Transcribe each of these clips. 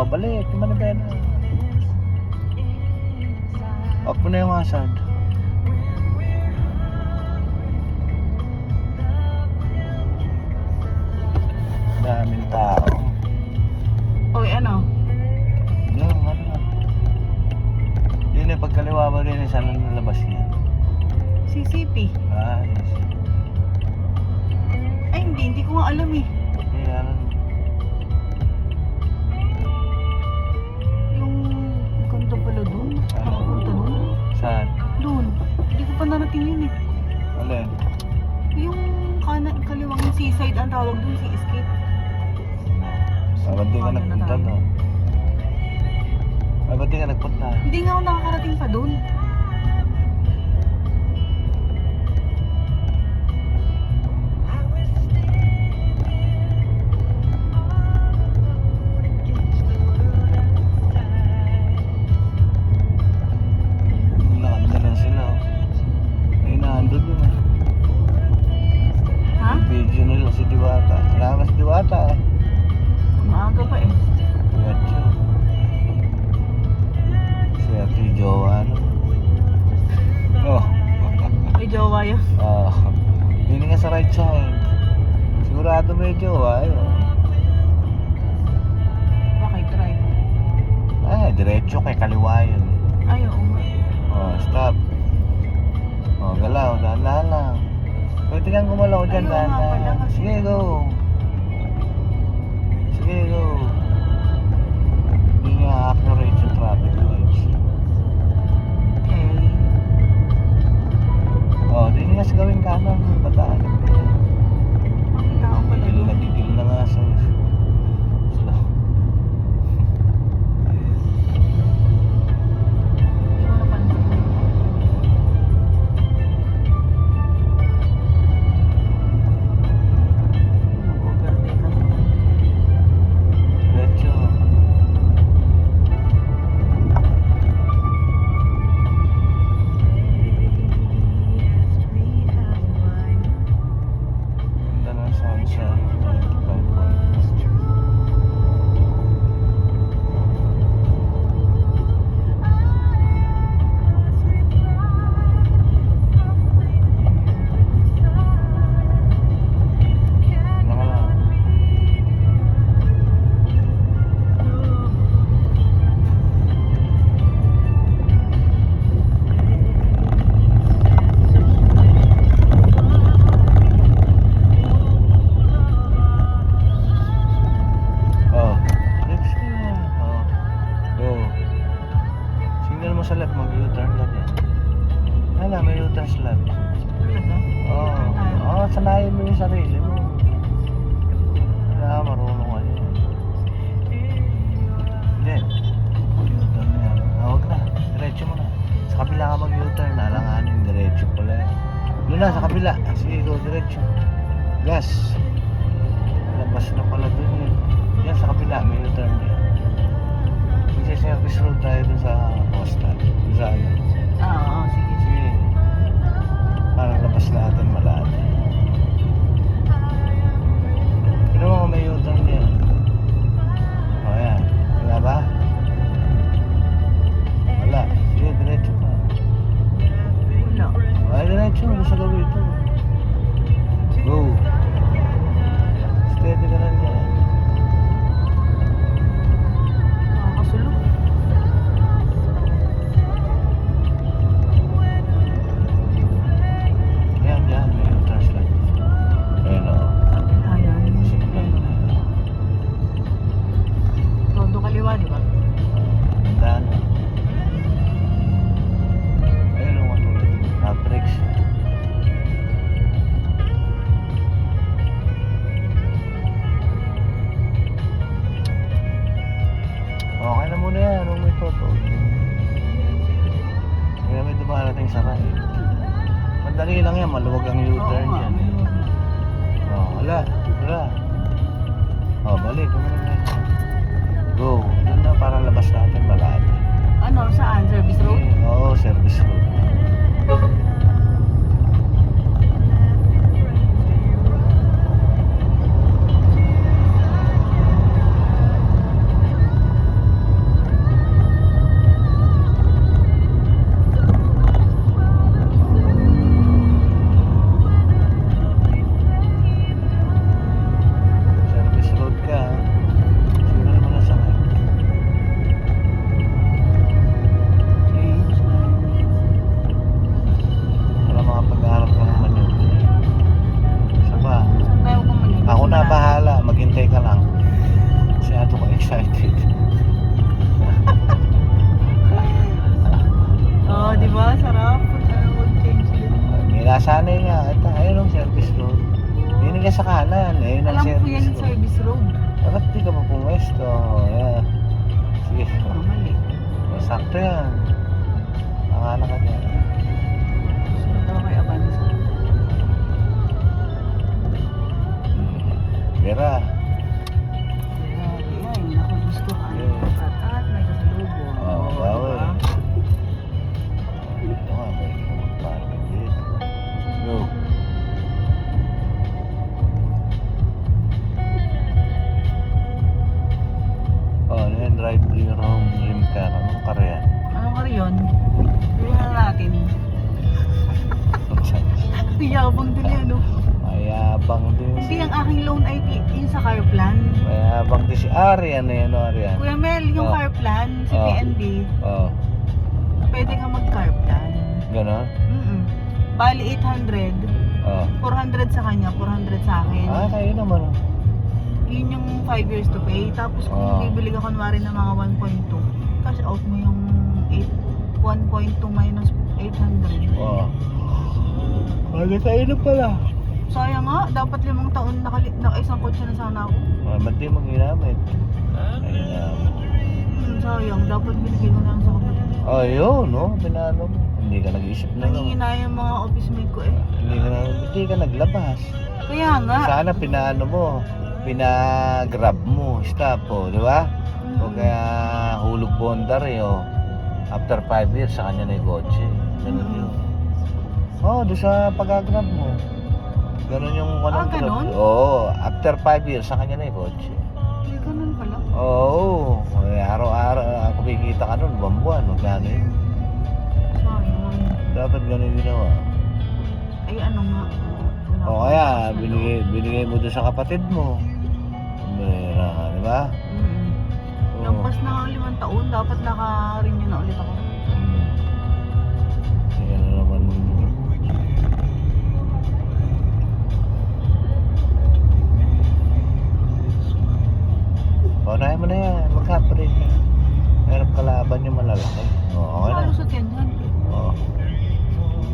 balik. Yung manibela. Off mo na yung hazard. Daming tao. Oy, ano? Yung ano na. Yun yung pagkaliwa ba rin saan ang nalabas niya? CCP. Ah, yes. Ay, hindi ko nga alam eh. Okay, ano. Yung kanto pala dun. Nakapunta dun. Saan? Dun. Hindi ko pa narating yun eh. Alin? Yung kanan, kaliwang yung seaside ang tawag dun, si Escape. Ba't di ka Ano na nagpunta tayo? doon? Ba't di ka nagpunta? Hindi nga ako nakakarating pa dun. Nakanda lang sila. May naandun yun eh. Ha? Yung video nila si Diwata. Wala ka si Diwata eh. Maaga pa eh. Diretso. Si Ate Jowa ano? Oh. May jowa yun. Oh. Yun nga sa right side. Sigurado may jowa eh. Bakit right? Ah, diretso kay kaliwa yun. Ay, oo nga. Oh, stop. Oh, galaw, dahan-dahan lang. Pwede kang gumalaw dyan, Ayaw nga pala dahan-dahan. kasi- Sige, go. Sige, go. Hindi nga accurate yung traffic lights. Okay. Oh, di nga sa gawing kanan. Bataan. Ang tao pala dun. Natigil na nga sa slow. Hindi ko napansin. Overtake ako. Diretso. Ganda ng sunset. Naka lang. Oh. Let's go. Oh. Go. Signal mo sa left, mag-U-turn lang yan. Hala, may U-turn sa left. Talaga? Oo. Oo, sanayin mo yung sarili mo. Wala, marunong ka yun. Hindi. U-turn na yan. Ah, huwag na. Diretso mo na. Sa kabila ka mag-U-turn. Alanganin, diretso pala yan. Doon na, sa kabila. Sige, go, diretso. Gas. Labas na pala dun yun. Yan, sa kabila, may U-turn din. Magsa-service road tayo dun sa Costa. Dun sa ano. Ah, oo, sige. Sige. Parang labas natin malati. Pero mo may U-turn yan. O yan. Wala ba? Wala. Sige, diretso pa. Wala. Ay, diretso. Gusto gawin ito. Go. Steady ka lang dyan. Nakakasulok. Yan, yan. May U-turn slide. Ayun o. Ayan. Signal na yan. Todo kaliwa, di ba? Tandaan. Ayun ang matulad. Brakes. Okay na muna yan. Huwag may toto. Kaya may dumarating sa right. Madali lang yan. Maluwag ang U-turn Oo nga, yan. may luwag na. Oh, wala. Wala. Oh, balik. Kumuna na. Go. Doon na para labas natin balati. Ano, saan? Service road? Oo, service road. nasanay nga. Ito, ayun ang service road. Hindi ka sa kanan. Ayun ang Alam ko yan service yung road. service road. Bakit di ka pa pumwesto? Ayan. Sige. Mali. Sakto yan. Nakana ka dyan. Sunod ako kay Avanza. Vera. Kaya, ay, naku, gusto ka. At may kasalubong. Oo, Di bawi. ba? Ito nga, may parking dito. Go. Oh, ano yan? Drive-thru home dream car. Anong car yan? Ano ka rin yun? Tingnan na natin. Yabang din yan, no? Mayabang din Hindi ang aking loan ID, yung sa car plan. Mayabang din si Ari. Ano yan? Ano Ari yan? Kuya Mel, yung Oh. car plan, si Oh. PNB, Oh, pwede ka mag-car plan. gano'n? Bali 800, Oh. 400 sa kanya, 400 sa akin. Ah, kayo naman. Oh. Yun yung 5 years to pay. Tapos kung Oh. bibili ka kunwari ng mga 1.2, cash out mo yung 1.2 minus 800. Oh. Ano kayo na pala? Sayang nga, dapat 5 taon isang kotse na sana ako. Ah, ba't di mo ginamit? Ayun na. Sayang, dapat binigay ko na lang sa kapatid. Oh, yun, no? Pinano mo. Hindi ka nag-iisip na lang. Nangihina yung mga office mate ko eh. Hindi ka naglabas. Kaya nga. Sana pinaano mo. Pinagrab mo. Stop po, di ba? O kaya hulog bondar eh, oh. After 5 years, sa kanya na yung kotse. Ganun yun. Oh, doon sa pag-grab mo. Ganun yung ganun? Oo, after 5 years, sa kanya na yung kotse. Ay, ganun pala. Oo, araw-araw, kumikita ka nun, buwan-buwan, magkano yun. Sayang. Dapat ganun yung ginawa. Ay, ano nga. Wala O akong kaya, cash na binigay mo doon sa kapatid mo. Mera, di ba? Mm. Oo. Lampas na nga 5 taon, dapat naka-renew na ulit ako. Yan na naman. Paunahin mo na yan, magka-break. Meron kalaban yung malalaki. Oo, okay na. Malusot yan dyan. Oo.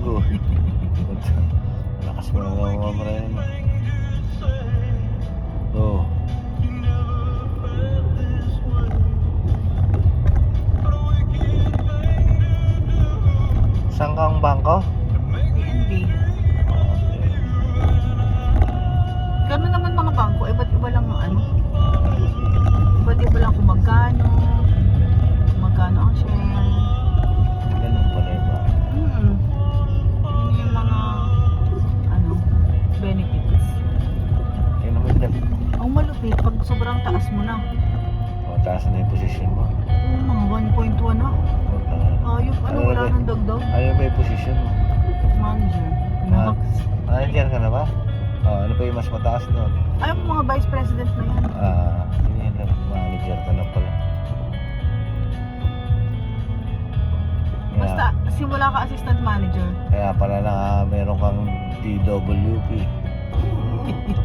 Good. Lakas mo na lang mga maraming. Oo. Saan kang bangko? PNB. Okay. Ganun naman mga bangko, iba't iba lang ang ano. Iba't iba lang kung magkano ang share. Ganun pala iba. Yun yung mga ano, benefits. Tingnan mo yung dali. Ang malupit, pag sobrang taas mo na. O, taas na yung posisyon mo. Mga 1.1 na. Ayop, ano, wala nang dagdag. Ano ba yung posisyon mo? Manager. Ah. Manager ka na ba? Ano pa yung mas mataas doon? Ay, mga vice president na yan. Hindi yan lang. Manager ka na pala. Basta, simula ka assistant manager. Kaya pala na meron kang PWP.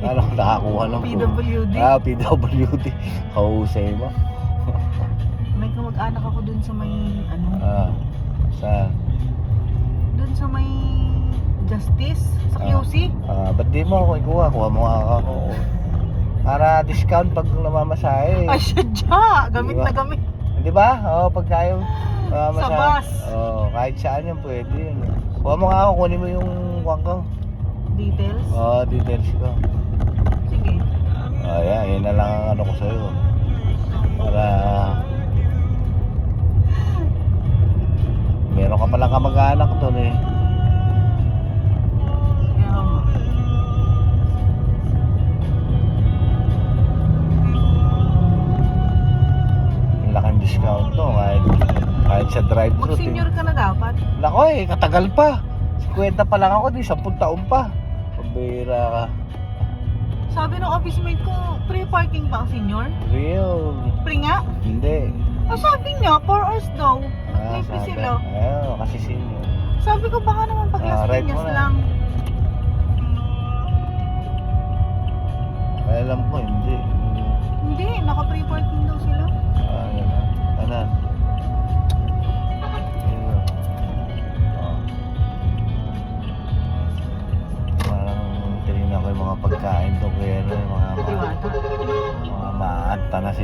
Ano ko nakakuha ng PWD. PWD. Kausay mo. May kamag-anak ako dun sa may, ano, Saan? dun sa may Justice, sa QC. Ba't di mo ako ikuha? Kuha mo nga ako. Para discount pag namamasahe. Ay, sadya! Gamit Diba? na gamit. Di ba? Oo, pag tayo Sa bus. Oo, kahit saan yan pwede yun. Kuha mo nga ako, kunin mo yung kuha ko. Details. Details ko. Sige. Yan na lang ang ano ko sa'yo. Para meron ka palang kamag-anak doon eh. Kaya nga. Ang laking discount to kahit sa drive-thru. Mag-senior ka na dapat. Nako katagal pa. 50 pa lang ako, di 10 taon pa. Pabira ka. Sabi ng office mate ko, pre-parking ba ang senior? Real. Pre nga? Hindi. Sabi niya, 4 hours daw. May Sabi. sila. Kasi senior. Sabi ko, baka naman pag Las Right Piñas mo na. lang. Alam ko, hindi. Hindi, naka-pre-parking daw sila. Yan na. Ano? Yun.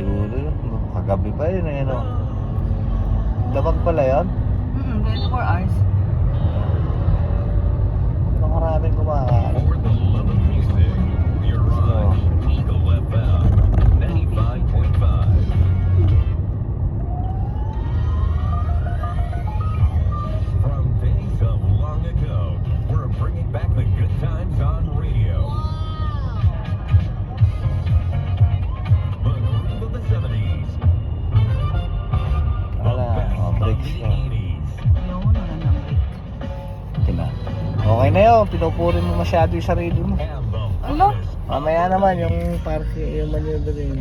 siguro yun. Kagabi pa yun eh, no? Damag pala yun? 24 hours. Maraming kumakain. For the love of music, you're on Eagle FM 95.5. From days of long ago, we're bringing back the good times on radio. The groove of the 70s, the Wala, best of breaks the na. 80s. Ayoko na lang ng break. Diba? Okay na yun, pinupuri mo masyado yung sarili mo. And the Ano? finest Mamaya naman yung parking, yung manyo doon.